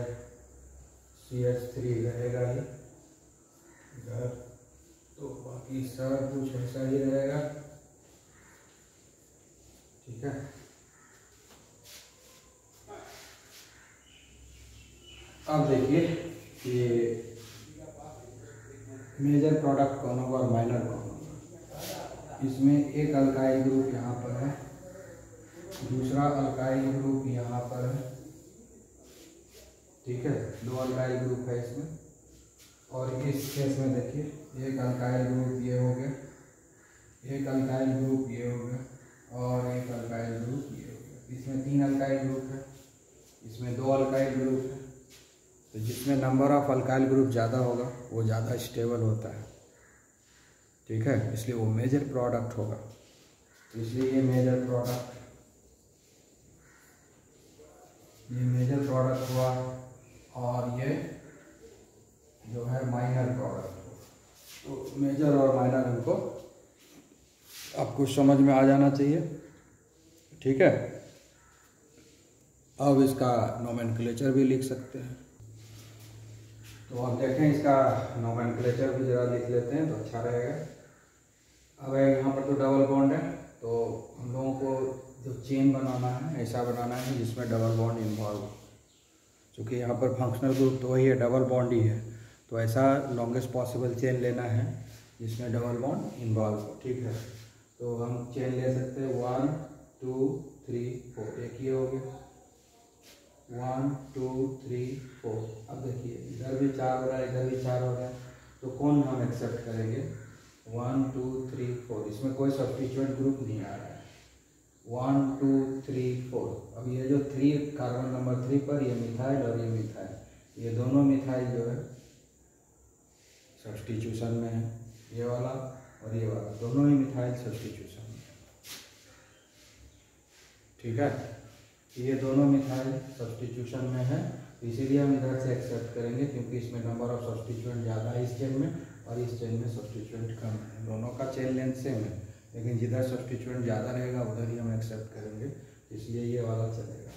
CH3 रहेगा ही इधर, तो बाकी सब कुछ ऐसा ही रहेगा, ठीक है। अब देखिए कि मेजर प्रोडक्ट कौन होगा और माइनर कौन होगा। इसमें एक अल्काइल ग्रुप यहाँ पर है, दूसरा अल्काइल ग्रुप यहाँ पर है, ठीक है, दो अल्काइल ग्रुप है इसमें। और इस केस में देखिए एक अल्काइल ग्रुप ये हो गया, एक अल्काइल ग्रुप ये हो गया और एक अल्काइल ग्रुप ये हो गया। इसमें तीन अल्काइल ग्रुप है, इसमें दो अल्काइल ग्रुप है। तो जिसमें नंबर ऑफ अल्काइल ग्रुप ज़्यादा होगा वो ज़्यादा स्टेबल होता है, ठीक है, इसलिए वो मेजर प्रोडक्ट होगा। तो इसलिए ये मेजर प्रोडक्ट हुआ और ये जो है माइनर प्रोडक्ट हुआ। तो मेजर और माइनर हमको आपको समझ में आ जाना चाहिए, ठीक है। अब इसका नोमेनक्लेचर भी लिख सकते हैं। तो अब देखें इसका नोमेनक्लेचर भी ज़रा लिख लेते हैं तो अच्छा रहेगा। अब यहाँ पर तो डबल बॉन्ड है, तो हम लोगों को जो चेन बनाना है ऐसा बनाना है जिसमें डबल बॉन्ड इन्वॉल्व हो। चूँकि यहाँ पर फंक्शनल ग्रुप तो वही है, डबल बॉन्ड ही है, तो ऐसा लॉन्गेस्ट पॉसिबल चेन लेना है जिसमें डबल बॉन्ड इन्वॉल्व हो, ठीक है। तो हम चेन ले सकते हैं 1 2 3 4, एक ये हो गया 1 2 3 4। अब देखिए इधर भी 4 हो रहा है, इधर भी 4 हो रहा है, तो कौन हम एक्सेप्ट करेंगे? 1 2 3 4, इसमें कोई सब्स्टिट्यूएंट ग्रुप नहीं आ रहा है। 1 2 3 4, अब ये जो 3 कार्बन नंबर 3 पर ये मिथाइल और ये मिथाइल, ये दोनों मिथाइल जो है सब्स्टिट्यूशन में है, ये वाला और ये वाला दोनों ही मिथाइल सब्स्टिट्यूशन में, ठीक है। ये दोनों मिथाइल सब्स्टिट्यूशन में है, इसीलिए हम इधर से एक्सेप्ट करेंगे क्योंकि इसमें नंबर ऑफ सब्स्टिट्यूएंट ज़्यादा है इस चेन में और इस चेन में सब्स्टिट्यूएंट कम है। दोनों का चेन लेंथ सेम है, लेकिन जिधर सब्स्टिट्यूएंट ज़्यादा रहेगा उधर ही हम एक्सेप्ट करेंगे, इसलिए ये वाला चलेगा।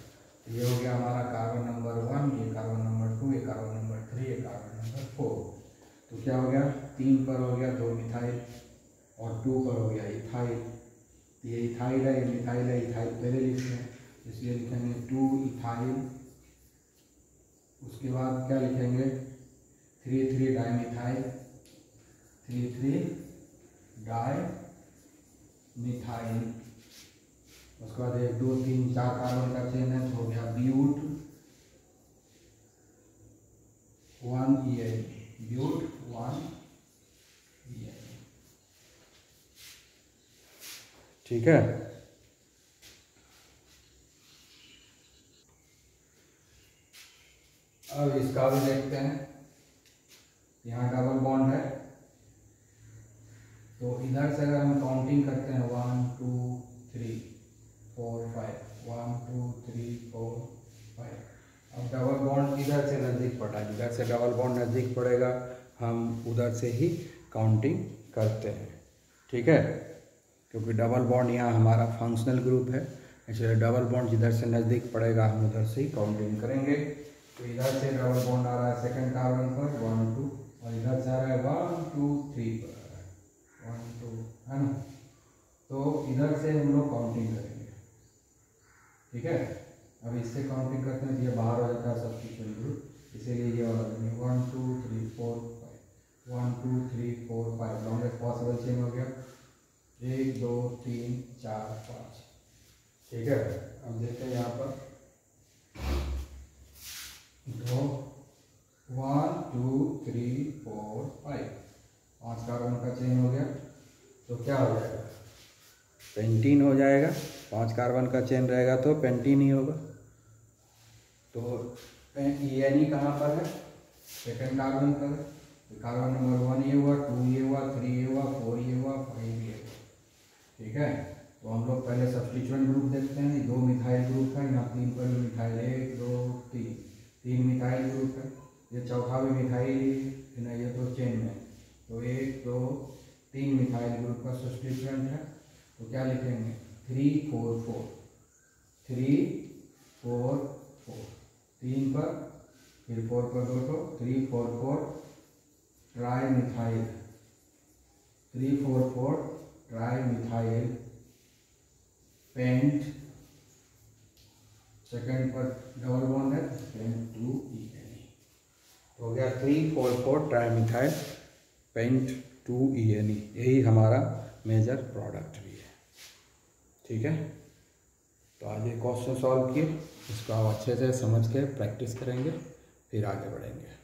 ये हो गया हमारा कार्बन नंबर 1, ये कार्बन नंबर 2, ये कार्बन नंबर 3, ये कार्बन नंबर 4। तो क्या हो गया, 3 पर हो गया 2 मिथाइल और 2 पर हो गया इथाइल। ये इथाइल है, ये मिथाइल है, इथाइल पहले लिखते हैं इसलिए लिखेंगे 2 इथाइल। उसके बाद क्या लिखेंगे 3,3 डाइमिथाइल, 3,3 डाइमिथाइल। उसके बाद 1 2 3 4 कार्बन का चेन है, तो हो गया ब्यूट 1 EN, ब्यूट 1 EN। ठीक है। अब इसका भी देखते हैं। यहाँ डबल बॉन्ड है, तो इधर से अगर हम काउंटिंग करते हैं 1 2 3 4 5, 1 2 3 4 5। अब डबल बॉन्ड इधर से नज़दीक पड़ा, जिधर से डबल बॉन्ड नज़दीक पड़ेगा हम उधर से ही काउंटिंग करते हैं। ठीक है, क्योंकि डबल बॉन्ड यहाँ हमारा फंक्शनल ग्रुप है, इसलिए डबल बॉन्ड जिधर से नज़दीक पड़ेगा हम उधर से ही काउंटिंग करेंगे। तो इधर से डबल बॉन्ड आ रहा है सेकंड कार्बन पर 1 2, और इधर से आ रहा है 1 2 3 पर आ रहा है 1 2, है ना। तो इधर से हम लोग काउंटिंग करेंगे। ठीक है, अब इससे काउंटिंग करते हैं तो ये बाहर हो जाता है सब्स्टिट्यूएंट ग्रुप, इसीलिए ये वाला 1 2 3 4 5, 1 2 3 4 5 लॉन्गेस्ट पॉसिबल चेन हो गया 1 2 3 4 5। ठीक है, अब देखते हैं यहाँ पर 2 1 2 3 4 5, 5 कार्बन का चेन हो गया। तो क्या हो जाएगा, पेंटीन हो जाएगा। 5 कार्बन का चेन रहेगा तो पेंटीन ही होगा। तो ENE कहाँ पर है, सेकंड कार्बन पर है। तो कार्बन नंबर 1 ये हुआ, 2 ये हुआ, 3 ये हुआ, 4 ये हुआ, 5 ये हुआ। ठीक है, तो हम लोग पहले सब्स्टिट्यूएंट ग्रुप देखते हैं। 2 मिथाइल ग्रुप है, यहाँ 3 पर भी मिथाइल, 1 2 3 मिथाइल ग्रुप है। ये चौथा भी मिथाइल है ना, ये तो चेन में। तो 1 2 3 मिथाइल ग्रुप का सब्स्टिट्यूएंट है। तो क्या लिखेंगे 3 4 4, 3 4 4, 3 पर फिर 4 पर 2 तो 3 4 4 tri methyl, 3 4 4 tri methyl paint. Second पर डबल बॉन्ड है, पेंट 2 ENE हो गया 3 4 4 ट्राई मिथाइल पेंट 2 ENE। यही हमारा मेजर प्रोडक्ट भी है। ठीक है, तो आज ये क्वेश्चन सॉल्व किए, इसको आप अच्छे से समझ के प्रैक्टिस करेंगे, फिर आगे बढ़ेंगे।